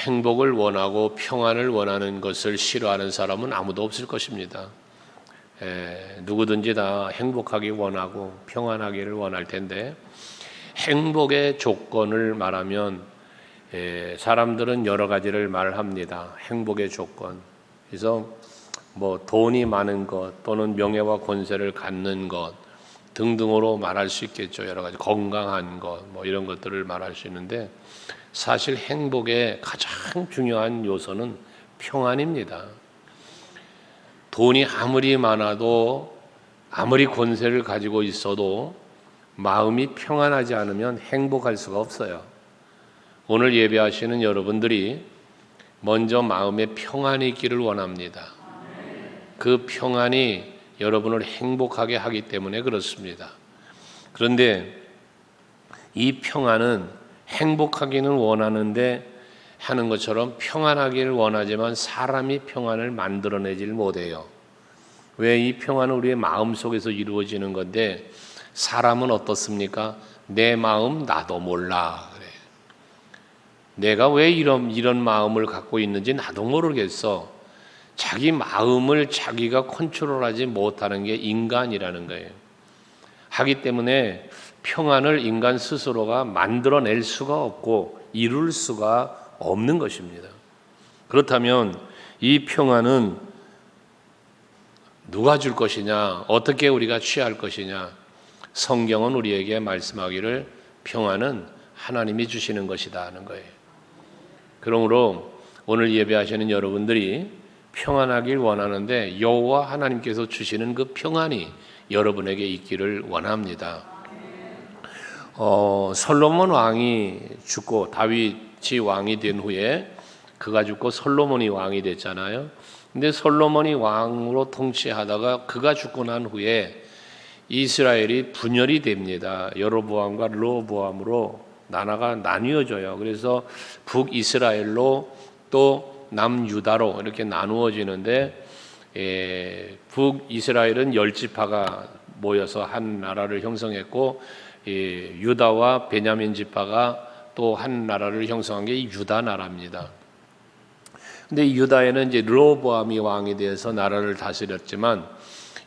행복을 원하고 평안을 원하는 것을 싫어하는 사람은 아무도 없을 것입니다. 누구든지 다 행복하기 원하고 평안하기를 원할 텐데, 행복의 조건을 말하면 사람들은 여러 가지를 말합니다. 행복의 조건. 그래서 뭐 돈이 많은 것 또는 명예와 권세를 갖는 것 등등으로 말할 수 있겠죠. 여러 가지 건강한 것 뭐 이런 것들을 말할 수 있는데, 사실 행복의 가장 중요한 요소는 평안입니다. 돈이 아무리 많아도 아무리 권세를 가지고 있어도 마음이 평안하지 않으면 행복할 수가 없어요. 오늘 예배하시는 여러분들이 먼저 마음에 평안이 있기를 원합니다. 그 평안이 여러분을 행복하게 하기 때문에 그렇습니다. 그런데 이 평안은 행복하기는 원하는데 하는 것처럼 평안하기를 원하지만 사람이 평안을 만들어내질 못해요. 왜? 이 평안은 우리의 마음속에서 이루어지는 건데 사람은 어떻습니까? 내 마음 나도 몰라. 그래. 내가 왜 이런 마음을 갖고 있는지 나도 모르겠어. 자기 마음을 자기가 컨트롤하지 못하는 게 인간이라는 거예요. 하기 때문에 평안을 인간 스스로가 만들어낼 수가 없고 이룰 수가 없는 것입니다. 그렇다면 이 평안은 누가 줄 것이냐? 어떻게 우리가 취할 것이냐? 성경은 우리에게 말씀하기를 평안은 하나님이 주시는 것이다 하는 거예요. 그러므로 오늘 예배하시는 여러분들이 평안하길 원하는데 여호와 하나님께서 주시는 그 평안이 여러분에게 있기를 원합니다. 솔로몬 왕이 죽고 다윗이 왕이 된 후에 그가 죽고 솔로몬이 왕이 됐잖아요. 근데 솔로몬이 왕으로 통치하다가 그가 죽고 난 후에 이스라엘이 분열이 됩니다. 여로보암과 르호보암으로 나라가 나뉘어져요. 그래서 북이스라엘로 또 남유다로 이렇게 나누어지는데 북이스라엘은 10지파가 모여서 한 나라를 형성했고 유다와 베냐민 지파가 또 한 나라를 형성한 게 유다 나라입니다. 근데 유다에는 이제 르호보암이 왕이 되어서 나라를 다스렸지만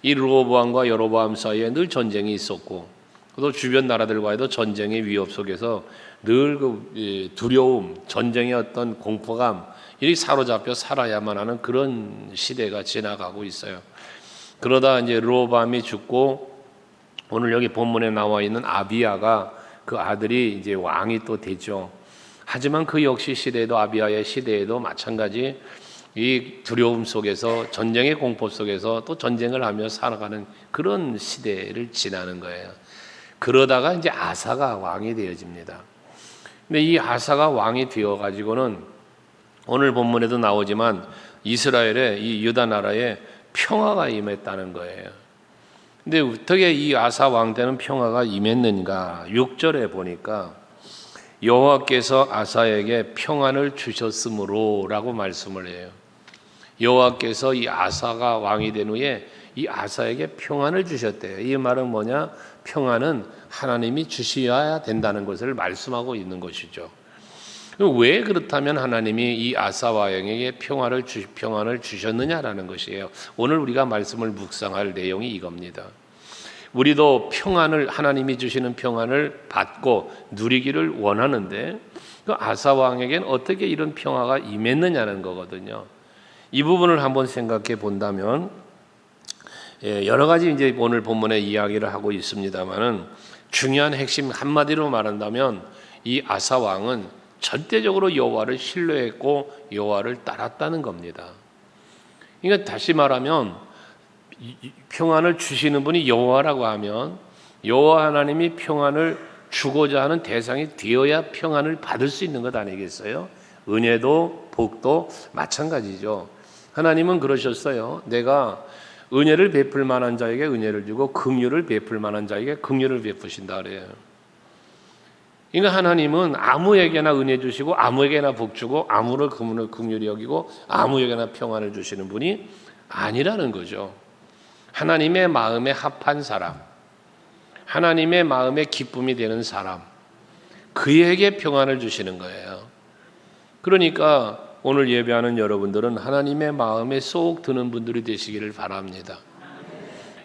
이 르호보암과 여로보암 사이에 늘 전쟁이 있었고 또 주변 나라들과도 전쟁의 위협 속에서 늘 그 두려움, 전쟁의 어떤 공포감 이렇게 사로잡혀 살아야만 하는 그런 시대가 지나가고 있어요. 그러다 이제 르호보암이 죽고 오늘 여기 본문에 나와 있는 아비야가 그 아들이 이제 왕이 또 되죠. 하지만 그 역시 시대에도 아비야의 시대에도 마찬가지 이 두려움 속에서 전쟁의 공포 속에서 또 전쟁을 하며 살아가는 그런 시대를 지나는 거예요. 그러다가 이제 아사가 왕이 되어집니다. 근데 이 아사가 왕이 되어 가지고는 오늘 본문에도 나오지만 이스라엘의 이 유다 나라에 평화가 임했다는 거예요. 근데 어떻게 이 아사 왕 때는 평화가 임했는가? 6절에 보니까 여호와께서 아사에게 평안을 주셨으므로라고 말씀을 해요. 여호와께서 이 아사가 왕이 된 후에 이 아사에게 평안을 주셨대요. 이 말은 뭐냐? 평안은 하나님이 주셔야 된다는 것을 말씀하고 있는 것이죠. 왜 그렇다면 하나님이 이 아사 왕에게 평안을 주셨느냐라는 것이에요. 오늘 우리가 말씀을 묵상할 내용이 이겁니다. 우리도 평안을 하나님이 주시는 평안을 받고 누리기를 원하는데 그 아사 왕에게는 어떻게 이런 평화가 임했느냐는 거거든요. 이 부분을 한번 생각해 본다면 여러 가지 이제 오늘 본문에 이야기를 하고 있습니다만은 중요한 핵심 한마디로 말한다면 이 아사 왕은 절대적으로 여호와를 신뢰했고 여호와를 따랐다는 겁니다. 그러니까 다시 말하면 평안을 주시는 분이 여호와라고 하면 여호와 하나님이 평안을 주고자 하는 대상이 되어야 평안을 받을 수 있는 것 아니겠어요? 은혜도 복도 마찬가지죠. 하나님은 그러셨어요. 내가 은혜를 베풀 만한 자에게 은혜를 주고 긍휼을 베풀 만한 자에게 긍휼을 베푸신다 그래요. 그러니까 하나님은 아무에게나 은혜 주시고 아무에게나 복 주고 아무를 긍휼히 여기고 아무에게나 평안을 주시는 분이 아니라는 거죠. 하나님의 마음에 합한 사람, 하나님의 마음에 기쁨이 되는 사람, 그에게 평안을 주시는 거예요. 그러니까 오늘 예배하는 여러분들은 하나님의 마음에 쏙 드는 분들이 되시기를 바랍니다.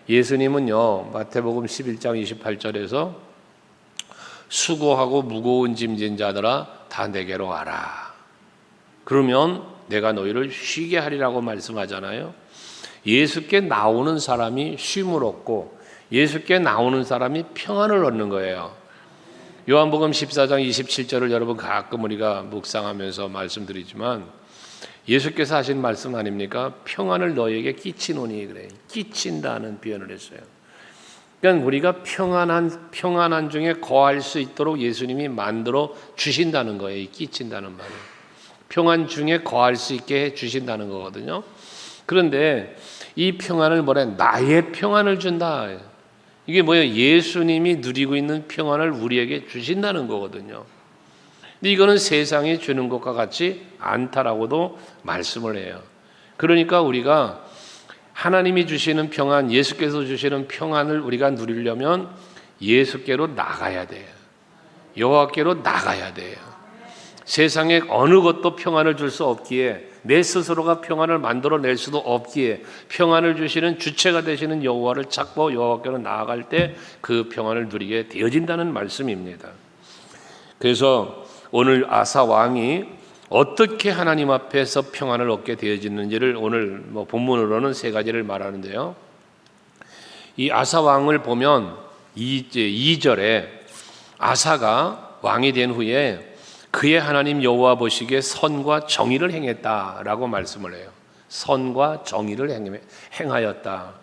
예수님은요, 마태복음 11장 28절에서 수고하고 무거운 짐진 자들아 다 내게로 와라. 그러면 내가 너희를 쉬게 하리라고 말씀하잖아요. 예수께 나오는 사람이 쉼을 얻고 예수께 나오는 사람이 평안을 얻는 거예요. 요한복음 14장 27절을 여러분 가끔 우리가 묵상하면서 말씀드리지만 예수께서 하신 말씀 아닙니까? 평안을 너희에게 끼치노니 그래. 끼친다는 표현을 했어요. 그러니까 우리가 평안한 중에 거할 수 있도록 예수님이 만들어 주신다는 거예요. 이 끼친다는 말은. 평안 중에 거할 수 있게 해 주신다는 거거든요. 그런데 이 평안을 뭐래? 나의 평안을 준다. 이게 뭐예요? 예수님이 누리고 있는 평안을 우리에게 주신다는 거거든요. 근데 이거는 세상이 주는 것과 같지 않다라고도 말씀을 해요. 그러니까 우리가 하나님이 주시는 평안, 예수께서 주시는 평안을 우리가 누리려면 예수께로 나가야 돼요. 여호와께로 나가야 돼요. 세상에 어느 것도 평안을 줄 수 없기에, 내 스스로가 평안을 만들어낼 수도 없기에 평안을 주시는 주체가 되시는 여호와를 찾고 여호와께로 나아갈 때 그 평안을 누리게 되어진다는 말씀입니다. 그래서 오늘 아사 왕이 어떻게 하나님 앞에서 평안을 얻게 되어지는지를 오늘 본문으로는 세 가지를 말하는데요. 이 아사 왕을 보면 2절에 아사가 왕이 된 후에 그의 하나님 여호와 보시기에 선과 정의를 행했다라고 말씀을 해요. 선과 정의를 행하였다.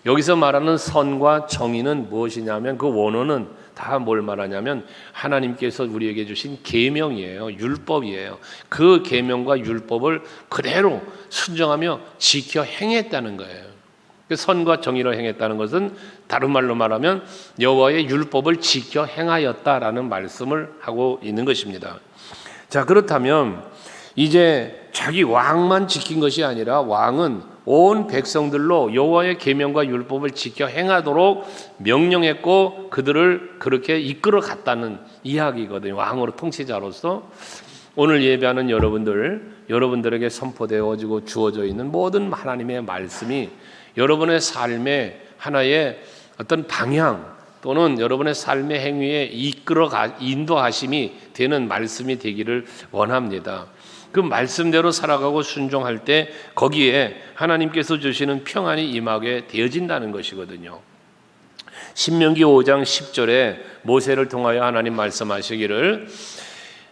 여기서 말하는 선과 정의는 무엇이냐면 그 원어는 다 뭘 말하냐면 하나님께서 우리에게 주신 계명이에요. 율법이에요. 그 계명과 율법을 그대로 순종하며 지켜 행했다는 거예요. 선과 정의를 행했다는 것은 다른 말로 말하면 여호와의 율법을 지켜 행하였다라는 말씀을 하고 있는 것입니다. 자, 그렇다면 이제 자기 왕만 지킨 것이 아니라 왕은 온 백성들로 여호와의 계명과 율법을 지켜 행하도록 명령했고 그들을 그렇게 이끌어 갔다는 이야기거든요. 왕으로 통치자로서 오늘 예배하는 여러분들에게 선포되어지고 주어져 있는 모든 하나님의 말씀이 여러분의 삶의 하나의 어떤 방향 또는 여러분의 삶의 행위에 인도하심이 되는 말씀이 되기를 원합니다. 그 말씀대로 살아가고 순종할 때 거기에 하나님께서 주시는 평안이 임하게 되어진다는 것이거든요. 신명기 5장 10절에 모세를 통하여 하나님 말씀하시기를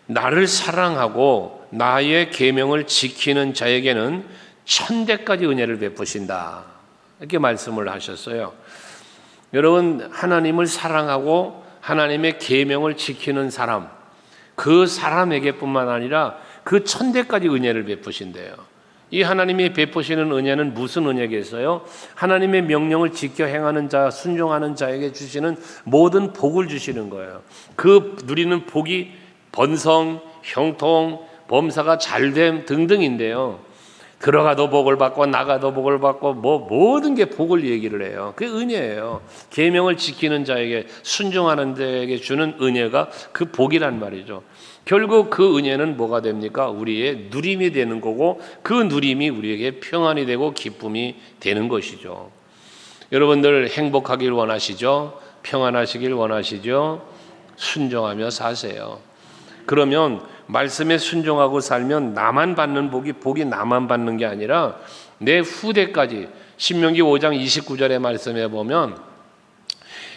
나를 사랑하고 나의 계명을 지키는 자에게는 1000대까지 은혜를 베푸신다. 이렇게 말씀을 하셨어요. 여러분, 하나님을 사랑하고 하나님의 계명을 지키는 사람, 그 사람에게뿐만 아니라 그 1000대까지 은혜를 베푸신대요. 이 하나님이 베푸시는 은혜는 무슨 은혜겠어요? 하나님의 명령을 지켜 행하는 자, 순종하는 자에게 주시는 모든 복을 주시는 거예요. 그 누리는 복이 번성, 형통, 범사가 잘됨 등등인데요. 들어가도 복을 받고 나가도 복을 받고 모든 게 복을 얘기를 해요. 그게 은혜예요. 계명을 지키는 자에게 순종하는 자에게 주는 은혜가 그 복이란 말이죠. 결국 그 은혜는 뭐가 됩니까? 우리의 누림이 되는 거고 그 누림이 우리에게 평안이 되고 기쁨이 되는 것이죠. 여러분들 행복하길 원하시죠? 평안하시길 원하시죠? 순종하며 사세요. 그러면 말씀에 순종하고 살면 나만 받는 복이 나만 받는 게 아니라 내 후대까지 신명기 5장 29절의 말씀에 보면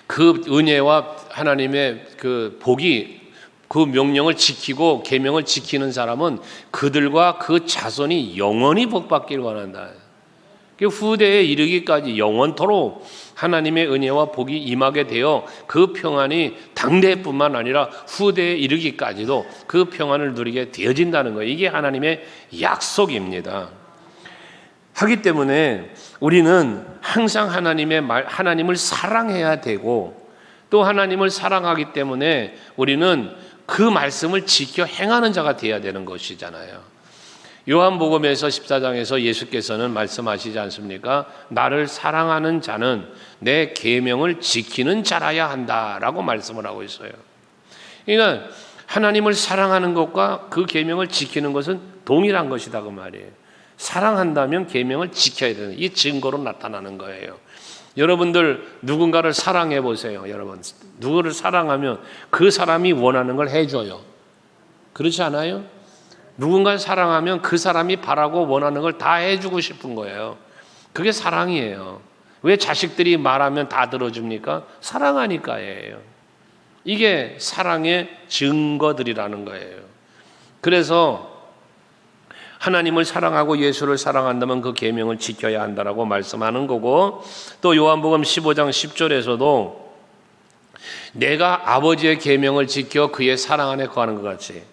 그 은혜와 하나님의 그 복이 그 명령을 지키고 계명을 지키는 사람은 그들과 그 자손이 영원히 복받기를 원한다. 후대에 이르기까지 영원토록 하나님의 은혜와 복이 임하게 되어 그 평안이 당대뿐만 아니라 후대에 이르기까지도 그 평안을 누리게 되어진다는 거예요. 이게 하나님의 약속입니다. 하기 때문에 우리는 항상 하나님을 사랑해야 되고 또 하나님을 사랑하기 때문에 우리는 그 말씀을 지켜 행하는 자가 되어야 되는 것이잖아요. 요한복음에서 14장에서 예수께서는 말씀하시지 않습니까? 나를 사랑하는 자는 내 계명을 지키는 자라야 한다라고 말씀을 하고 있어요. 그러니까 하나님을 사랑하는 것과 그 계명을 지키는 것은 동일한 것이다 그 말이에요. 사랑한다면 계명을 지켜야 되는 이 증거로 나타나는 거예요. 여러분들 누군가를 사랑해 보세요. 여러분 누구를 사랑하면 그 사람이 원하는 걸 해줘요. 그렇지 않아요? 누군가를 사랑하면 그 사람이 바라고 원하는 걸 다 해주고 싶은 거예요. 그게 사랑이에요. 왜 자식들이 말하면 다 들어줍니까? 사랑하니까예요. 이게 사랑의 증거들이라는 거예요. 그래서 하나님을 사랑하고 예수를 사랑한다면 그 계명을 지켜야 한다라고 말씀하는 거고, 또 요한복음 15장 10절에서도 내가 아버지의 계명을 지켜 그의 사랑 안에 거하는 것 같이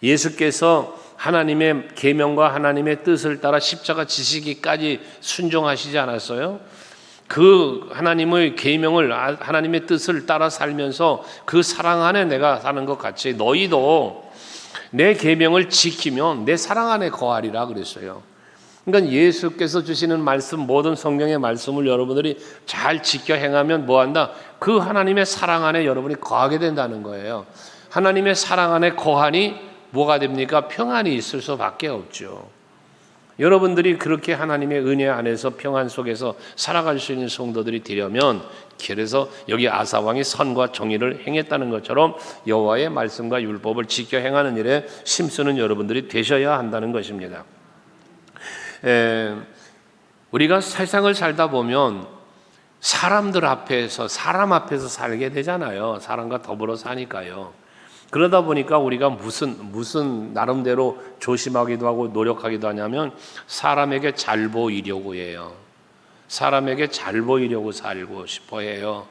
예수께서 하나님의 계명과 하나님의 뜻을 따라 십자가 지시기까지 순종하시지 않았어요? 그 하나님의 계명을, 하나님의 뜻을 따라 살면서 그 사랑 안에 내가 사는 것 같이 너희도 내 계명을 지키면 내 사랑 안에 거하리라 그랬어요. 그러니까 예수께서 주시는 말씀, 모든 성경의 말씀을 여러분들이 잘 지켜 행하면 뭐한다? 그 하나님의 사랑 안에 여러분이 거하게 된다는 거예요. 하나님의 사랑 안에 거하니 뭐가 됩니까? 평안이 있을 수밖에 없죠. 여러분들이 그렇게 하나님의 은혜 안에서 평안 속에서 살아갈 수 있는 성도들이 되려면, 그래서 여기 아사왕이 선과 정의를 행했다는 것처럼 여호와의 말씀과 율법을 지켜 행하는 일에 힘쓰는 여러분들이 되셔야 한다는 것입니다. 우리가 세상을 살다 보면 사람 앞에서 살게 되잖아요. 사람과 더불어 사니까요. 그러다 보니까 우리가 무슨 나름대로 조심하기도 하고 노력하기도 하냐면 사람에게 잘 보이려고 해요. 사람에게 잘 보이려고 살고 싶어 해요.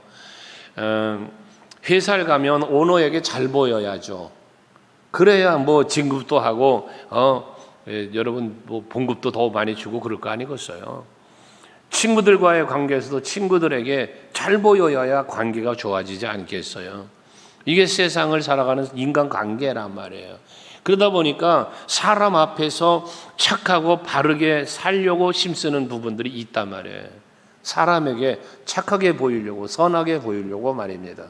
회사를 가면 오너에게 잘 보여야죠. 그래야 뭐 진급도 하고 여러분 뭐 봉급도 더 많이 주고 그럴 거 아니겠어요. 친구들과의 관계에서도 친구들에게 잘 보여야 관계가 좋아지지 않겠어요. 이게 세상을 살아가는 인간관계란 말이에요. 그러다 보니까 사람 앞에서 착하고 바르게 살려고 힘쓰는 부분들이 있단 말이에요. 사람에게 착하게 보이려고, 선하게 보이려고 말입니다.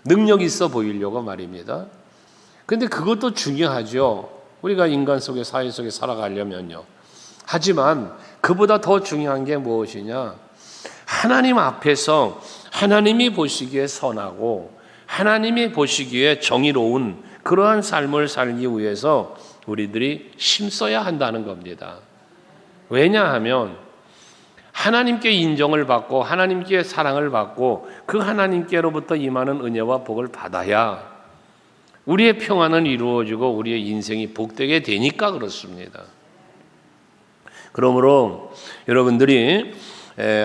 능력 있어 보이려고 말입니다. 그런데 그것도 중요하죠. 우리가 인간 속에, 사회 속에 살아가려면요. 하지만 그보다 더 중요한 게 무엇이냐? 하나님 앞에서 하나님이 보시기에 선하고 하나님이 보시기에 정의로운 그러한 삶을 살기 위해서 우리들이 힘써야 한다는 겁니다. 왜냐하면 하나님께 인정을 받고 하나님께 사랑을 받고 그 하나님께로부터 임하는 은혜와 복을 받아야 우리의 평안은 이루어지고 우리의 인생이 복되게 되니까 그렇습니다. 그러므로 여러분들이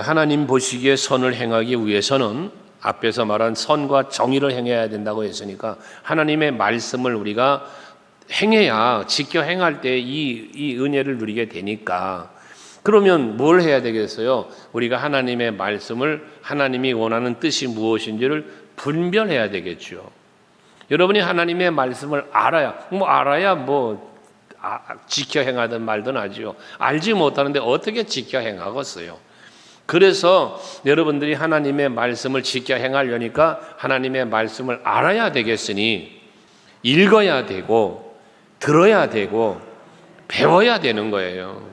하나님 보시기에 선을 행하기 위해서는 앞에서 말한 선과 정의를 행해야 된다고 했으니까 하나님의 말씀을 우리가 행해야, 지켜 행할 때 이 은혜를 누리게 되니까, 그러면 뭘 해야 되겠어요? 우리가 하나님의 말씀을, 하나님이 원하는 뜻이 무엇인지를 분별해야 되겠죠. 여러분이 하나님의 말씀을 알아야 지켜 행하든 말든 하죠. 알지 못하는데 어떻게 지켜 행하겠어요? 그래서 여러분들이 하나님의 말씀을 지켜 행하려니까 하나님의 말씀을 알아야 되겠으니 읽어야 되고 들어야 되고 배워야 되는 거예요.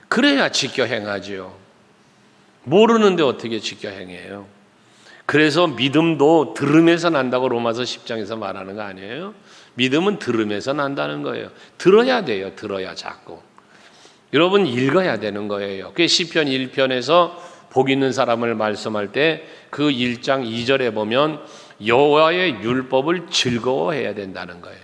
그래야 지켜 행하죠. 모르는데 어떻게 지켜 행해요? 그래서 믿음도 들음에서 난다고 로마서 10장에서 말하는 거 아니에요? 믿음은 들음에서 난다는 거예요. 들어야 돼요. 들어야 자꾸. 여러분 읽어야 되는 거예요. 그 시편 1편에서 복 있는 사람을 말씀할 때 그 1장 2절에 보면 여호와의 율법을 즐거워해야 된다는 거예요.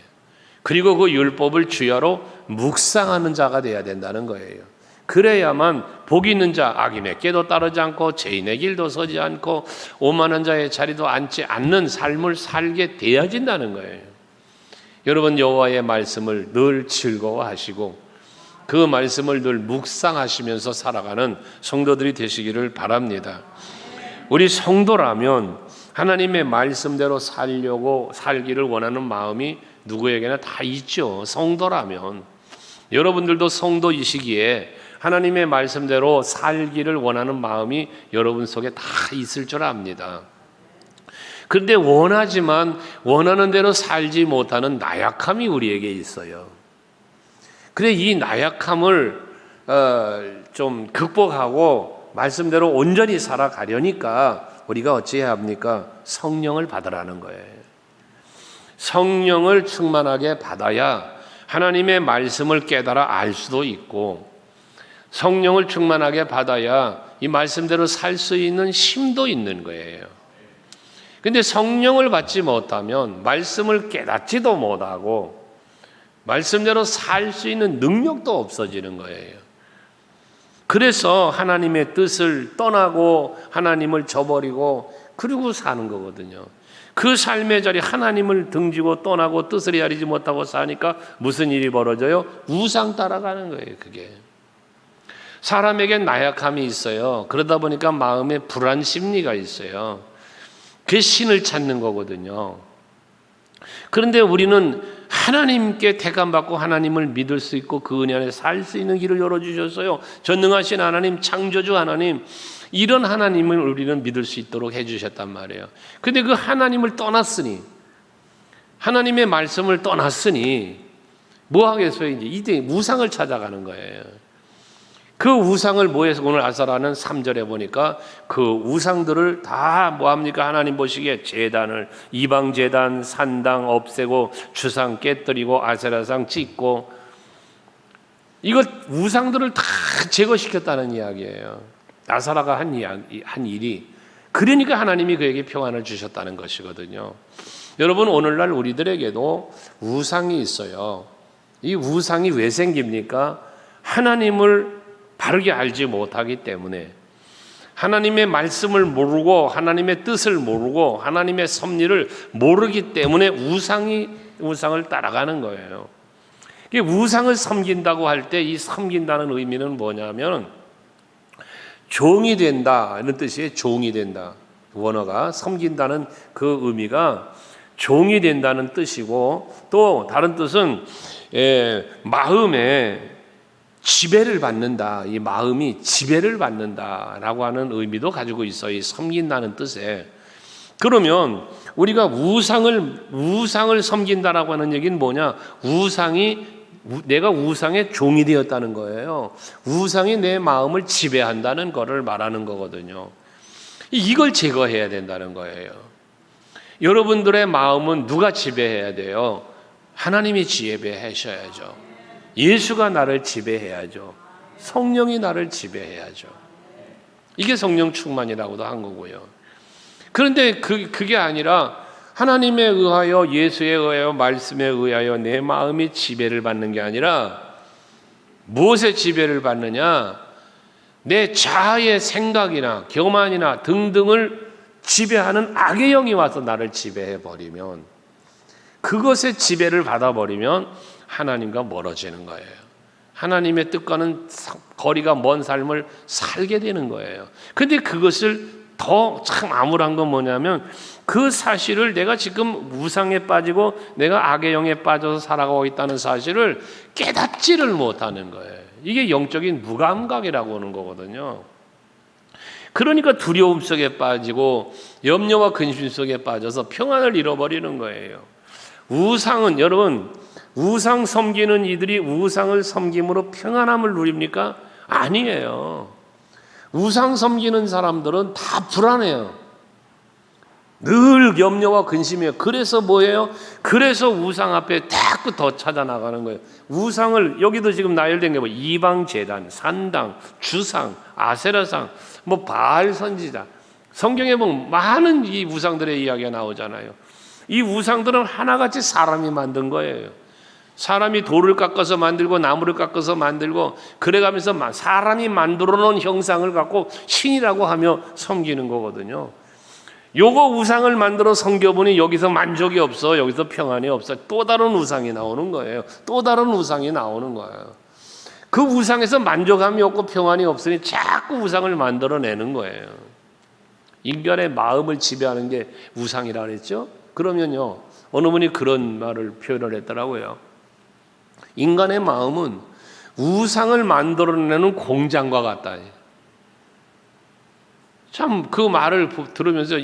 그리고 그 율법을 주야로 묵상하는 자가 돼야 된다는 거예요. 그래야만 복 있는 자, 악인의 꾀도 따르지 않고 죄인의 길도 서지 않고 오만한 자의 자리도 앉지 않는 삶을 살게 되어진다는 거예요. 여러분 여호와의 말씀을 늘 즐거워하시고 그 말씀을 늘 묵상하시면서 살아가는 성도들이 되시기를 바랍니다. 우리 성도라면 하나님의 말씀대로 살기를 원하는 마음이 누구에게나 다 있죠. 성도라면 여러분들도 성도이시기에 하나님의 말씀대로 살기를 원하는 마음이 여러분 속에 다 있을 줄 압니다. 그런데 원하지만 원하는 대로 살지 못하는 나약함이 우리에게 있어요. 그래 이 나약함을 좀 극복하고 말씀대로 온전히 살아가려니까 우리가 어찌해야 합니까? 성령을 받으라는 거예요. 성령을 충만하게 받아야 하나님의 말씀을 깨달아 알 수도 있고, 성령을 충만하게 받아야 이 말씀대로 살 수 있는 힘도 있는 거예요. 근데 성령을 받지 못하면 말씀을 깨닫지도 못하고 말씀대로 살 수 있는 능력도 없어지는 거예요. 그래서 하나님의 뜻을 떠나고 하나님을 저버리고 그리고 사는 거거든요. 그 삶의 자리 하나님을 등지고 떠나고 뜻을 헤아리지 못하고 사니까 무슨 일이 벌어져요? 우상 따라가는 거예요. 그게 사람에겐 나약함이 있어요. 그러다 보니까 마음에 불안 심리가 있어요. 그게 신을 찾는 거거든요. 그런데 우리는 하나님께 택함받고 하나님을 믿을 수 있고 그 은혜 안에 살 수 있는 길을 열어주셨어요. 전능하신 하나님, 창조주 하나님, 이런 하나님을 우리는 믿을 수 있도록 해주셨단 말이에요. 그런데 그 하나님을 떠났으니, 하나님의 말씀을 떠났으니 뭐 하겠어요? 이제 우상을 찾아가는 거예요. 그 우상을 뭐해서 오늘 아사라는 3절에 보니까 그 우상들을 다 뭐합니까? 하나님 보시기에 제단을, 이방 제단, 산당 없애고 주상 깨뜨리고 아세라상 찍고, 이거 우상들을 다 제거시켰다는 이야기예요. 아사라가 한 일이. 그러니까 하나님이 그에게 평안을 주셨다는 것이거든요. 여러분, 오늘날 우리들에게도 우상이 있어요. 이 우상이 왜 생깁니까? 하나님을 바르게 알지 못하기 때문에, 하나님의 말씀을 모르고 하나님의 뜻을 모르고 하나님의 섭리를 모르기 때문에 우상을 따라가는 거예요. 우상을 섬긴다고 할 때 이 섬긴다는 의미는 뭐냐면 종이 된다 이런 뜻이에요. 종이 된다. 원어가 섬긴다는 그 의미가 종이 된다는 뜻이고, 또 다른 뜻은 마음에 지배를 받는다. 이 마음이 지배를 받는다라고 하는 의미도 가지고 있어요. 이 섬긴다는 뜻에. 그러면 우리가 우상을 섬긴다라고 하는 얘기는 뭐냐? 내가 우상의 종이 되었다는 거예요. 우상이 내 마음을 지배한다는 것을 말하는 거거든요. 이걸 제거해야 된다는 거예요. 여러분들의 마음은 누가 지배해야 돼요? 하나님이 지배하셔야죠. 예수가 나를 지배해야죠. 성령이 나를 지배해야죠. 이게 성령 충만이라고도 한 거고요. 그런데 그게 아니라 하나님에 의하여, 예수에 의하여, 말씀에 의하여 내 마음이 지배를 받는 게 아니라 무엇에 지배를 받느냐? 내 자아의 생각이나 교만이나 등등을 지배하는 악의 영이 와서 나를 지배해 버리면, 그것에 지배를 받아버리면 하나님과 멀어지는 거예요. 하나님의 뜻과는 거리가 먼 삶을 살게 되는 거예요. 그런데 그것을 더 참 암울한 건 뭐냐면, 그 사실을 내가 지금 우상에 빠지고 내가 악의 영에 빠져서 살아가고 있다는 사실을 깨닫지를 못하는 거예요. 이게 영적인 무감각이라고 하는 거거든요. 그러니까 두려움 속에 빠지고 염려와 근심 속에 빠져서 평안을 잃어버리는 거예요. 우상은, 여러분, 우상 섬기는 이들이 우상을 섬김으로 평안함을 누립니까? 아니에요. 우상 섬기는 사람들은 다 불안해요. 늘 염려와 근심이에요. 그래서 뭐예요? 그래서 우상 앞에 자꾸 더 찾아나가는 거예요. 우상을, 여기도 지금 나열된 게 뭐 이방 제단, 산당, 주상, 아세라상, 뭐 바알 선지자, 성경에 보면 많은 이 우상들의 이야기가 나오잖아요. 이 우상들은 하나같이 사람이 만든 거예요. 사람이 돌을 깎아서 만들고 나무를 깎아서 만들고 그래가면서 사람이 만들어 놓은 형상을 갖고 신이라고 하며 섬기는 거거든요. 요거 우상을 만들어 섬겨보니 여기서 만족이 없어, 여기서 평안이 없어. 또 다른 우상이 나오는 거예요. 또 다른 우상이 나오는 거예요. 그 우상에서 만족함이 없고 평안이 없으니 자꾸 우상을 만들어내는 거예요. 인간의 마음을 지배하는 게 우상이라고 그랬죠. 그러면요, 어느 분이 그런 말을 표현을 했더라고요. 인간의 마음은 우상을 만들어내는 공장과 같다. 참 그 말을 들으면서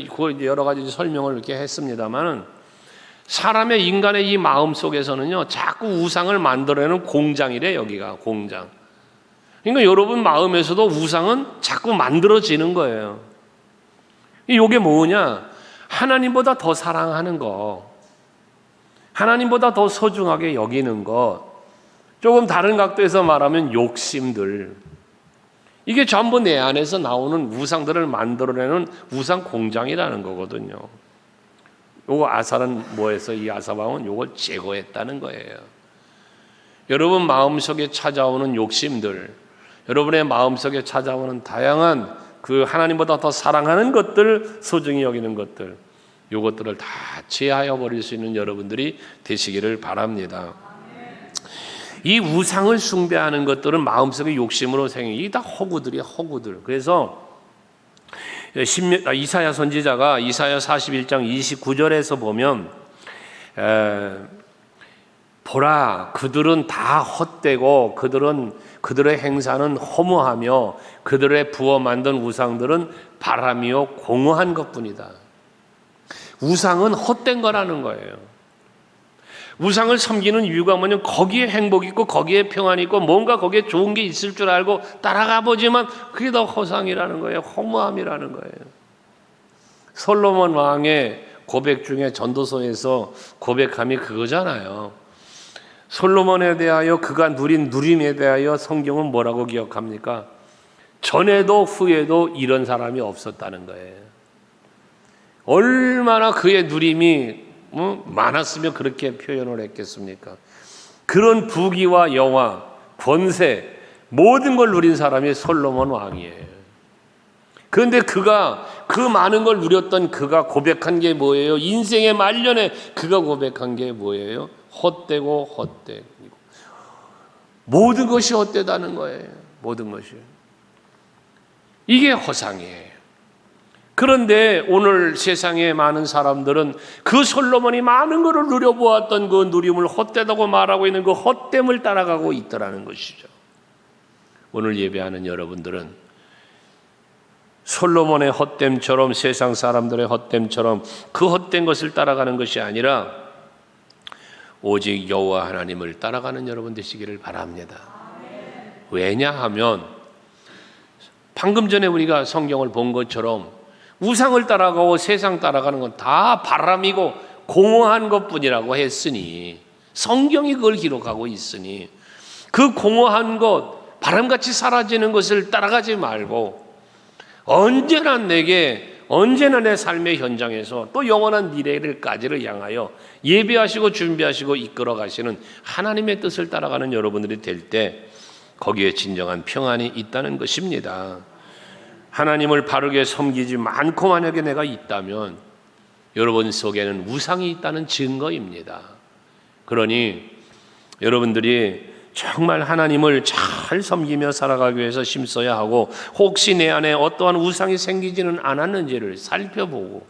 여러 가지 설명을 이렇게 했습니다만은 사람의 인간의 이 마음 속에서는요 자꾸 우상을 만들어내는 공장이래. 여기가 공장. 그러니까 여러분 마음에서도 우상은 자꾸 만들어지는 거예요. 이게 뭐냐? 하나님보다 더 사랑하는 거, 하나님보다 더 소중하게 여기는 것, 조금 다른 각도에서 말하면 욕심들, 이게 전부 내 안에서 나오는 우상들을 만들어내는 우상 공장이라는 거거든요. 요거 아사는 뭐해서 이 아사왕은 요걸 제거했다는 거예요. 여러분 마음속에 찾아오는 욕심들, 여러분의 마음속에 찾아오는 다양한 그 하나님보다 더 사랑하는 것들, 소중히 여기는 것들, 요것들을 다 제하여 버릴 수 있는 여러분들이 되시기를 바랍니다. 이 우상을 숭배하는 것들은 마음속의 욕심으로 생긴, 이게 다 허구들이야, 허구들. 그래서 이사야 선지자가 이사야 41장 29절에서 보면 보라, 그들은 다 헛되고 그들의 행사는 허무하며 그들의 부어 만든 우상들은 바람이요 공허한 것뿐이다. 우상은 헛된 거라는 거예요. 우상을 섬기는 이유가 뭐냐면 거기에 행복이 있고 거기에 평안이 있고 뭔가 거기에 좋은 게 있을 줄 알고 따라가 보지만 그게 더 허상이라는 거예요. 허무함이라는 거예요. 솔로몬 왕의 고백 중에 전도서에서 고백함이 그거잖아요. 솔로몬에 대하여 그가 누린 누림에 대하여 성경은 뭐라고 기억합니까? 전에도 후에도 이런 사람이 없었다는 거예요. 얼마나 그의 누림이 많았으면 그렇게 표현을 했겠습니까? 그런 부귀와 영화, 권세, 모든 걸 누린 사람이 솔로몬 왕이에요. 그런데 그가 그 많은 걸 누렸던 그가 고백한 게 뭐예요? 인생의 말년에 그가 고백한 게 뭐예요? 헛되고 헛되고 모든 것이 헛되다는 거예요. 모든 것이. 이게 허상이에요. 그런데 오늘 세상의 많은 사람들은 그 솔로몬이 많은 것을 누려보았던 그 누림을 헛되다고 말하고 있는 그 헛됨을 따라가고 있더라는 것이죠. 오늘 예배하는 여러분들은 솔로몬의 헛됨처럼, 세상 사람들의 헛됨처럼 그 헛된 것을 따라가는 것이 아니라 오직 여호와 하나님을 따라가는 여러분 되시기를 바랍니다. 왜냐하면 방금 전에 우리가 성경을 본 것처럼 우상을 따라가고 세상 따라가는 건 다 바람이고 공허한 것뿐이라고 했으니, 성경이 그걸 기록하고 있으니 그 공허한 것, 바람같이 사라지는 것을 따라가지 말고 언제나 내 삶의 현장에서 또 영원한 미래를까지를 향하여 예배하시고 준비하시고 이끌어 가시는 하나님의 뜻을 따라가는 여러분들이 될 때 거기에 진정한 평안이 있다는 것입니다. 하나님을 바르게 섬기지 않고 만약에 내가 있다면 여러분 속에는 우상이 있다는 증거입니다. 그러니 여러분들이 정말 하나님을 잘 섬기며 살아가기 위해서 힘써야 하고, 혹시 내 안에 어떠한 우상이 생기지는 않았는지를 살펴보고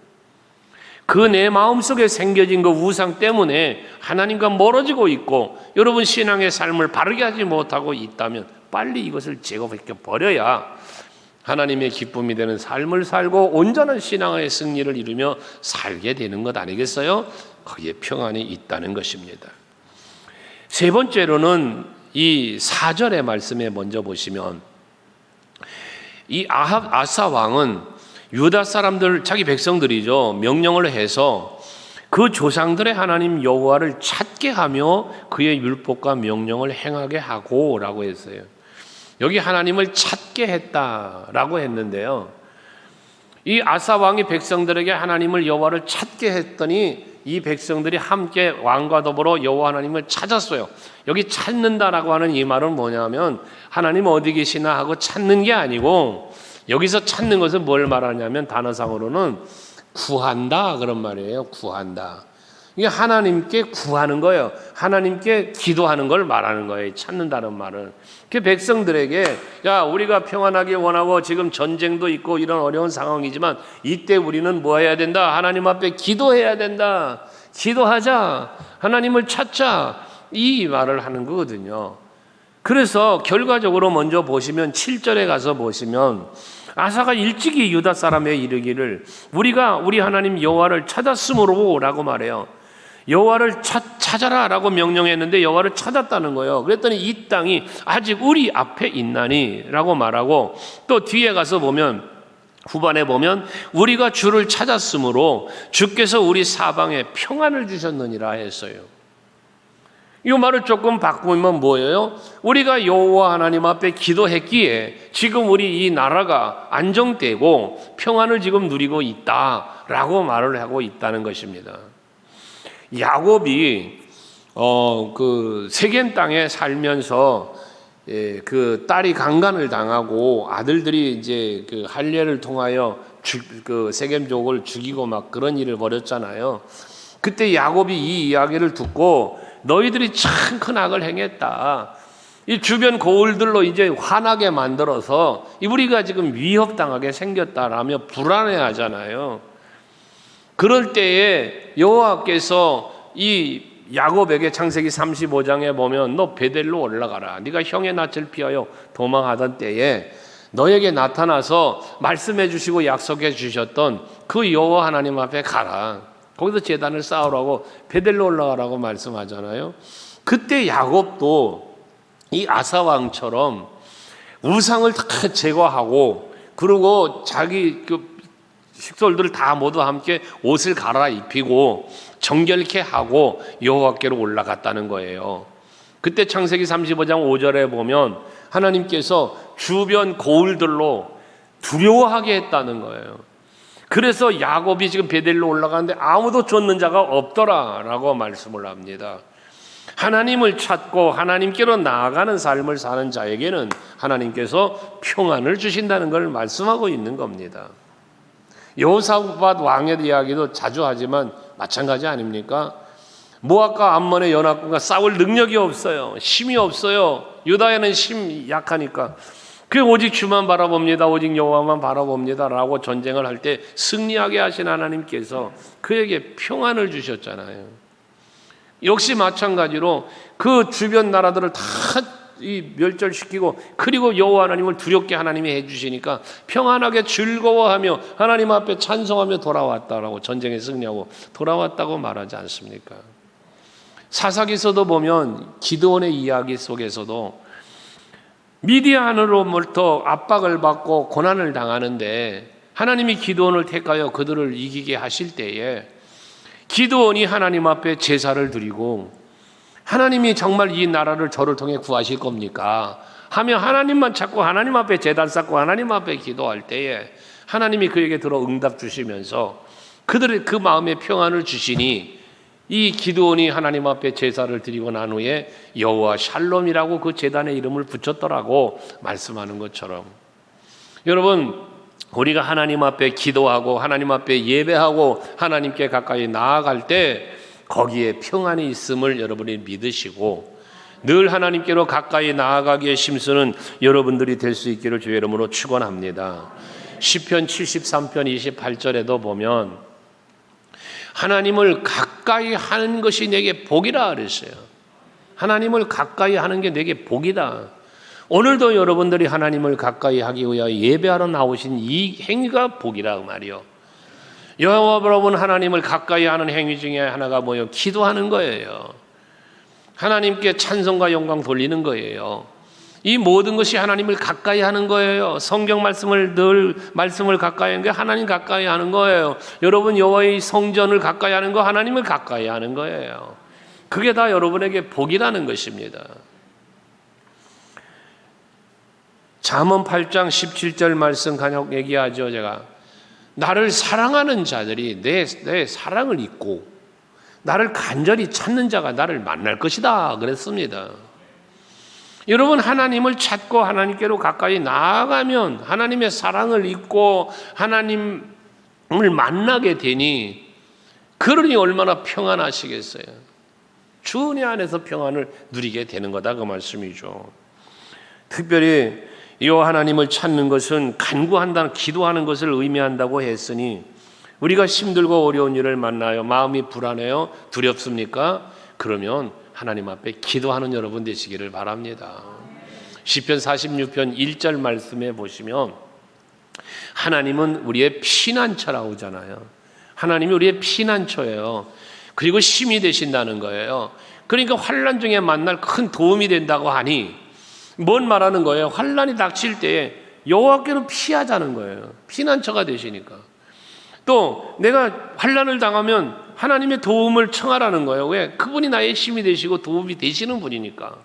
그 내 마음속에 생겨진 그 우상 때문에 하나님과 멀어지고 있고 여러분 신앙의 삶을 바르게 하지 못하고 있다면 빨리 이것을 제거해 버려야 하나님의 기쁨이 되는 삶을 살고 온전한 신앙의 승리를 이루며 살게 되는 것 아니겠어요? 거기에 평안이 있다는 것입니다. 세 번째로는 이 4절의 말씀에 먼저 보시면 이 아사 왕은 유다 사람들, 자기 백성들이죠, 명령을 해서 그 조상들의 하나님 여호와를 찾게 하며 그의 율법과 명령을 행하게 하고 라고 했어요. 여기 하나님을 찾게 했다라고 했는데요, 이 아사 왕이 백성들에게 하나님을 여호와를 찾게 했더니 이 백성들이 함께 왕과 더불어 여호와 하나님을 찾았어요. 여기 찾는다라고 하는 이 말은 뭐냐면 하나님 어디 계시나 하고 찾는 게 아니고, 여기서 찾는 것은 뭘 말하냐면 단어상으로는 구한다 그런 말이에요. 구한다. 이게 하나님께 구하는 거예요. 하나님께 기도하는 걸 말하는 거예요. 찾는다는 말은. 그 백성들에게 야, 우리가 평안하게 원하고 지금 전쟁도 있고 이런 어려운 상황이지만 이때 우리는 뭐 해야 된다? 하나님 앞에 기도해야 된다. 기도하자. 하나님을 찾자. 이 말을 하는 거거든요. 그래서 결과적으로 먼저 보시면 7절에 가서 보시면 아사가 일찍이 유다 사람에 이르기를 우리가 우리 하나님 여호와를 찾았으므로 라고 말해요. 여호와를 찾아라 라고 명령했는데 여호와를 찾았다는 거예요. 그랬더니 이 땅이 아직 우리 앞에 있나니 라고 말하고, 또 뒤에 가서 보면 후반에 보면 우리가 주를 찾았으므로 주께서 우리 사방에 평안을 주셨느니라 했어요. 이 말을 조금 바꾸면 뭐예요? 우리가 여호와 하나님 앞에 기도했기에 지금 우리 이 나라가 안정되고 평안을 지금 누리고 있다라고 말을 하고 있다는 것입니다. 야곱이 그 세겜 땅에 살면서 그 딸이 강간을 당하고 아들들이 이제 그 할례를 통하여 그 세겜족을 죽이고 막 그런 일을 벌였잖아요. 그때 야곱이 이 이야기를 듣고 너희들이 참 큰 악을 행했다. 이 주변 고을들로 이제 화나게 만들어서 우리가 지금 위협당하게 생겼다라며 불안해하잖아요. 그럴 때에 여호와께서 이 야곱에게 창세기 35장에 보면 너 베델로 올라가라. 네가 형의 낯을 피하여 도망하던 때에 너에게 나타나서 말씀해 주시고 약속해 주셨던 그 여호와 하나님 앞에 가라. 거기서 제단을 쌓으라고 베델로 올라가라고 말씀하잖아요. 그때 야곱도 이 아사 왕처럼 우상을 다 제거하고 그리고 자기 그 식솔들을 다 모두 함께 옷을 갈아입히고 정결케 하고 여호와께로 올라갔다는 거예요. 그때 창세기 35장 5절에 보면 하나님께서 주변 고을들로 두려워하게 했다는 거예요. 그래서 야곱이 지금 베델로 올라가는데 아무도 쫓는 자가 없더라라고 말씀을 합니다. 하나님을 찾고 하나님께로 나아가는 삶을 사는 자에게는 하나님께서 평안을 주신다는 걸 말씀하고 있는 겁니다. 여호사밧 왕의 이야기도 자주 하지만 마찬가지 아닙니까? 모압과 암몬의 연합군과 싸울 능력이 없어요. 힘이 없어요. 유다에는 힘이 약하니까 그 오직 주만 바라봅니다. 오직 여호와만 바라봅니다 라고 전쟁을 할 때 승리하게 하신 하나님께서 그에게 평안을 주셨잖아요. 역시 마찬가지로 그 주변 나라들을 다 멸절시키고 그리고 여호와 하나님을 두렵게 하나님이 해주시니까 평안하게 즐거워하며 하나님 앞에 찬송하며 돌아왔다라고, 전쟁에 승리하고 돌아왔다고 말하지 않습니까? 사사기서도 보면 기드온의 이야기 속에서도 미디안으로부터 압박을 받고 고난을 당하는데 하나님이 기드온을 택하여 그들을 이기게 하실 때에 기드온이 하나님 앞에 제사를 드리고 하나님이 정말 이 나라를 저를 통해 구하실 겁니까? 하며 하나님만 찾고 하나님 앞에 제단 쌓고 하나님 앞에 기도할 때에 하나님이 그에게 들어 응답 주시면서 그들의 그 마음에 평안을 주시니 이 기드온이 하나님 앞에 제사를 드리고 난 후에 여호와 샬롬이라고 그 제단의 이름을 붙였더라고 말씀하는 것처럼, 여러분 우리가 하나님 앞에 기도하고 하나님 앞에 예배하고 하나님께 가까이 나아갈 때 거기에 평안이 있음을 여러분이 믿으시고 늘 하나님께로 가까이 나아가기에 힘쓰는 여러분들이 될 수 있기를 주의 이름으로 축원합니다. 시편 73편 28절에도 보면 하나님을 가까이 하는 것이 내게 복이라 그랬어요. 하나님을 가까이 하는 게 내게 복이다. 오늘도 여러분들이 하나님을 가까이 하기 위하여 예배하러 나오신 이 행위가 복이라 말이요. 여러분 하나님을 가까이 하는 행위 중에 하나가 뭐예요? 기도하는 거예요. 하나님께 찬송과 영광 돌리는 거예요. 이 모든 것이 하나님을 가까이 하는 거예요. 성경 말씀을 늘 말씀을 가까이 하는 게 하나님 가까이 하는 거예요. 여러분 여호와의 성전을 가까이 하는 거 하나님을 가까이 하는 거예요. 그게 다 여러분에게 복이라는 것입니다. 잠언 8장 17절 말씀 간혹 얘기하죠. 제가 나를 사랑하는 자들이 내 사랑을 잊고 나를 간절히 찾는 자가 나를 만날 것이다 그랬습니다. 여러분 하나님을 찾고 하나님께로 가까이 나아가면 하나님의 사랑을 잊고 하나님을 만나게 되니 그러니 얼마나 평안하시겠어요. 주 은혜 안에서 평안을 누리게 되는 거다 그 말씀이죠. 특별히 이 하나님을 찾는 것은 간구한다, 기도하는 것을 의미한다고 했으니 우리가 힘들고 어려운 일을 만나요. 마음이 불안해요. 두렵습니까? 그러면 하나님 앞에 기도하는 여러분 되시기를 바랍니다. 시편 46편 1절 말씀에 보시면 하나님은 우리의 피난처라고 하잖아요. 하나님이 우리의 피난처예요. 그리고 힘이 되신다는 거예요. 그러니까 환난 중에 만날 큰 도움이 된다고 하니 뭔 말하는 거예요? 환난이 닥칠 때 여호와께로 피하자는 거예요. 피난처가 되시니까. 또 내가 환난을 당하면 하나님의 도움을 청하라는 거예요. 왜? 그분이 나의 힘이 되시고 도움이 되시는 분이니까.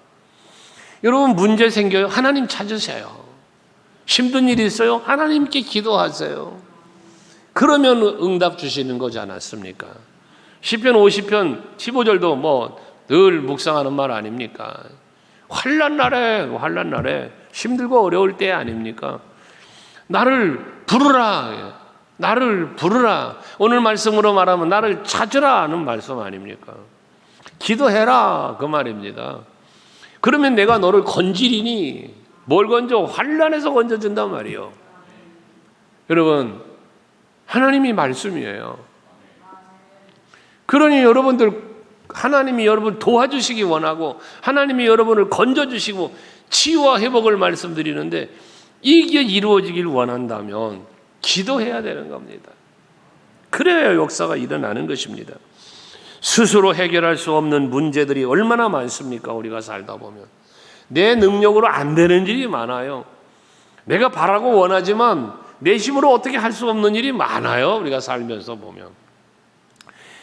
여러분 문제 생겨요? 하나님 찾으세요. 힘든 일이 있어요? 하나님께 기도하세요. 그러면 응답 주시는 거지 않았습니까? 시편 50편 15절도 뭐 늘 묵상하는 말 아닙니까? 환난 날에 힘들고 어려울 때 아닙니까? 나를 부르라. 오늘 말씀으로 말하면 나를 찾으라 하는 말씀 아닙니까? 기도해라 그 말입니다. 그러면 내가 너를 건지리니 뭘 건져? 환난에서 건져준단 말이에요. 여러분 하나님이 말씀이에요. 그러니 여러분들 하나님이 여러분 도와주시기 원하고 하나님이 여러분을 건져주시고 치유와 회복을 말씀드리는데 이게 이루어지길 원한다면 기도해야 되는 겁니다. 그래야 역사가 일어나는 것입니다. 스스로 해결할 수 없는 문제들이 얼마나 많습니까? 우리가 살다 보면 내 능력으로 안 되는 일이 많아요. 내가 바라고 원하지만 내 힘으로 어떻게 할 수 없는 일이 많아요. 우리가 살면서 보면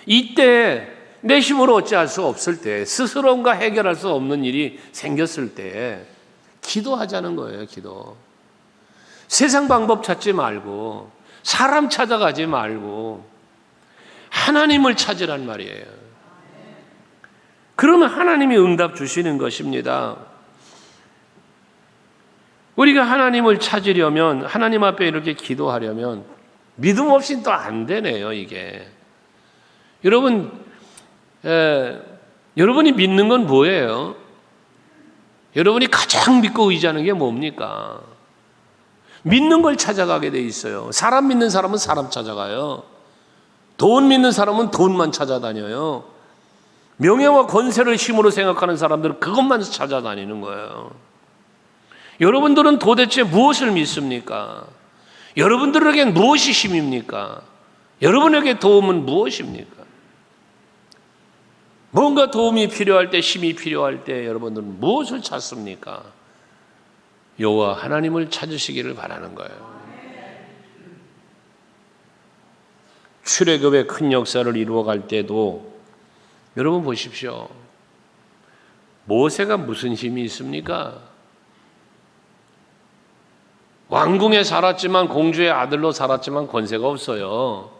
이때 내 힘으로 어찌할 수 없을 때 스스로 뭔가 해결할 수 없는 일이 생겼을 때 기도하자는 거예요. 기도. 세상 방법 찾지 말고 사람 찾아가지 말고 하나님을 찾으란 말이에요. 그러면 하나님이 응답 주시는 것입니다. 우리가 하나님을 찾으려면 하나님 앞에 이렇게 기도하려면 믿음 없이는 또 안 되네요. 이게 여러분이 믿는 건 뭐예요? 여러분이 가장 믿고 의지하는 게 뭡니까? 믿는 걸 찾아가게 돼 있어요. 사람 믿는 사람은 사람 찾아가요. 돈 믿는 사람은 돈만 찾아다녀요. 명예와 권세를 힘으로 생각하는 사람들은 그것만 찾아다니는 거예요. 여러분들은 도대체 무엇을 믿습니까? 여러분들에겐 무엇이 힘입니까? 여러분에게 도움은 무엇입니까? 뭔가 도움이 필요할 때, 힘이 필요할 때 여러분들은 무엇을 찾습니까? 여호와 하나님을 찾으시기를 바라는 거예요. 출애굽의 큰 역사를 이루어갈 때도 여러분 보십시오. 모세가 무슨 힘이 있습니까? 왕궁에 살았지만 공주의 아들로 살았지만 권세가 없어요.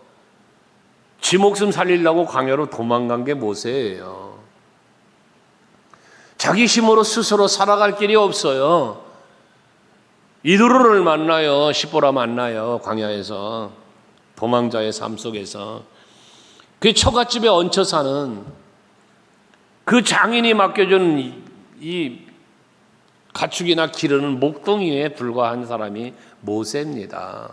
지 목숨 살리려고 광야로 도망간 게 모세예요. 자기 힘으로 스스로 살아갈 길이 없어요. 이드로를 만나요. 시보라 만나요. 광야에서 도망자의 삶 속에서 그 처갓집에 얹혀 사는 그 장인이 맡겨준 이 가축이나 기르는 목동이에 불과한 사람이 모세입니다.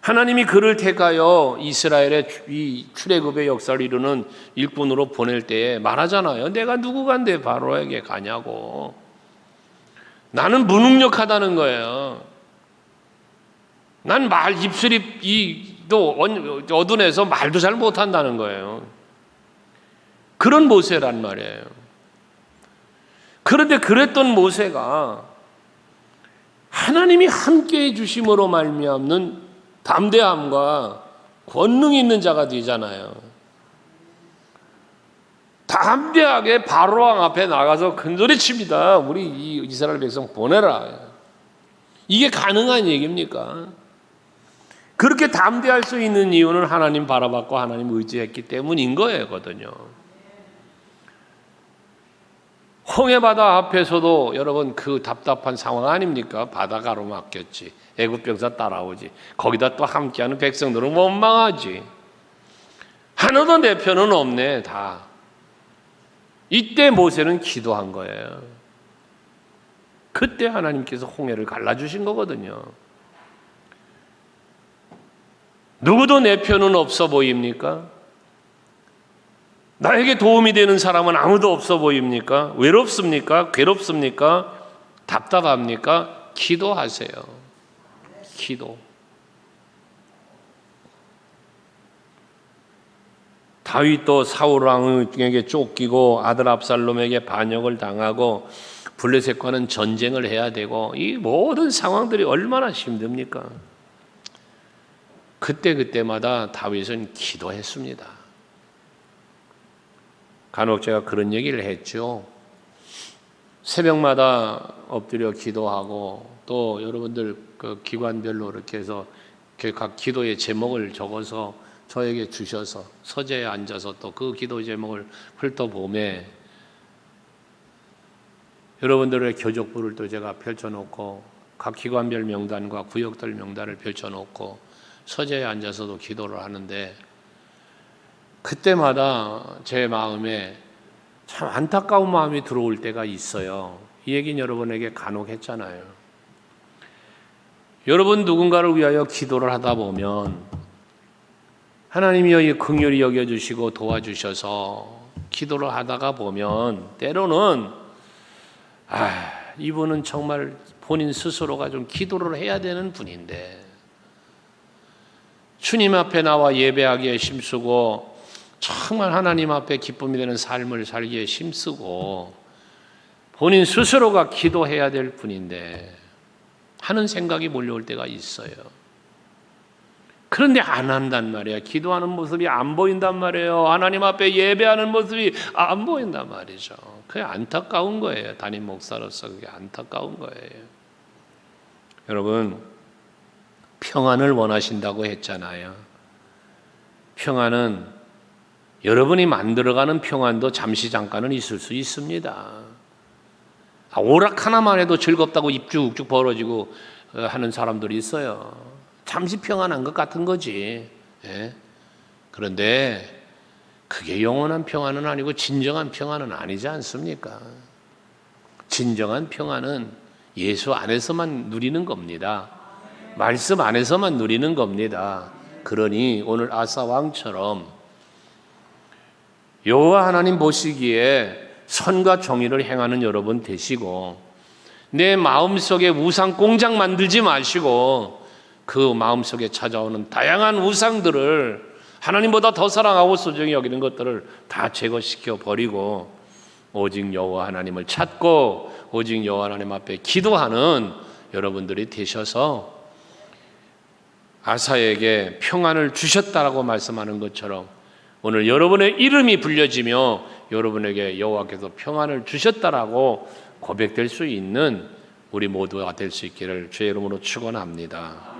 하나님이 그를 택하여 이스라엘의 이 출애굽의 역사를 이루는 일꾼으로 보낼 때에 말하잖아요. 내가 누구간데 바로에게 가냐고. 나는 무능력하다는 거예요. 난 입술이 또 어둔해서 말도 잘 못한다는 거예요. 그런 모세란 말이에요. 그런데 그랬던 모세가 하나님이 함께해 주심으로 말미암는 담대함과 권능이 있는 자가 되잖아요. 담대하게 바로왕 앞에 나가서 큰소리 칩니다. 우리 이 이스라엘 백성 보내라. 이게 가능한 얘기입니까? 그렇게 담대할 수 있는 이유는 하나님 바라봤고 하나님 의지했기 때문인 거거든요. 홍해바다 앞에서도 여러분 그 답답한 상황 아닙니까? 바다 가로막혔지. 애굽 병사 따라오지. 거기다 또 함께하는 백성들은 원망하지. 하나도 내 편은 없네 다. 이때 모세는 기도한 거예요. 그때 하나님께서 홍해를 갈라주신 거거든요. 누구도 내 편은 없어 보입니까? 나에게 도움이 되는 사람은 아무도 없어 보입니까? 외롭습니까? 괴롭습니까? 답답합니까? 기도하세요. 기도. 다윗도 사울 왕에게 쫓기고 아들 압살롬에게 반역을 당하고 블레셋과는 전쟁을 해야 되고 이 모든 상황들이 얼마나 힘듭니까? 그때마다 다윗은 기도했습니다. 간혹 제가 그런 얘기를 했죠. 새벽마다 엎드려 기도하고 또 여러분들 그 기관별로 이렇게 해서 각 기도의 제목을 적어서 저에게 주셔서 서재에 앉아서 또 그 기도 제목을 훑어보매 여러분들의 교족부를 또 제가 펼쳐놓고 각 기관별 명단과 구역들 명단을 펼쳐놓고 서재에 앉아서도 기도를 하는데 그때마다 제 마음에 참 안타까운 마음이 들어올 때가 있어요. 이 얘기는 여러분에게 간혹 했잖아요. 여러분 누군가를 위하여 기도를 하다 보면 하나님이 긍휼히 여겨주시고 도와주셔서 기도를 하다가 보면 때로는 이분은 정말 본인 스스로가 좀 기도를 해야 되는 분인데 주님 앞에 나와 예배하기에 힘쓰고 정말 하나님 앞에 기쁨이 되는 삶을 살기에 힘쓰고 본인 스스로가 기도해야 될 분인데 하는 생각이 몰려올 때가 있어요. 그런데 안 한단 말이야. 기도하는 모습이 안 보인단 말이에요. 하나님 앞에 예배하는 모습이 안 보인단 말이죠. 그게 안타까운 거예요. 담임 목사로서 그게 안타까운 거예요. 여러분 평안을 원하신다고 했잖아요. 평안은 여러분이 만들어가는 평안도 잠시 잠깐은 있을 수 있습니다. 오락 하나만 해도 즐겁다고 입 쭉쭉 벌어지고 하는 사람들이 있어요. 잠시 평안한 것 같은 거지. 예? 그런데 그게 영원한 평안은 아니고 진정한 평안은 아니지 않습니까? 진정한 평안은 예수 안에서만 누리는 겁니다. 말씀 안에서만 누리는 겁니다. 그러니 오늘 아사 왕처럼 여호와 하나님 보시기에 선과 정의를 행하는 여러분 되시고 내 마음속에 우상 공장 만들지 마시고 그 마음속에 찾아오는 다양한 우상들을 하나님보다 더 사랑하고 소중히 여기는 것들을 다 제거시켜 버리고 오직 여호와 하나님을 찾고 오직 여호와 하나님 앞에 기도하는 여러분들이 되셔서 아사에게 평안을 주셨다라고 말씀하는 것처럼 오늘 여러분의 이름이 불려지며 여러분에게 여호와께서 평안을 주셨다라고 고백될 수 있는 우리 모두가 될 수 있기를 주의 이름으로 축원합니다.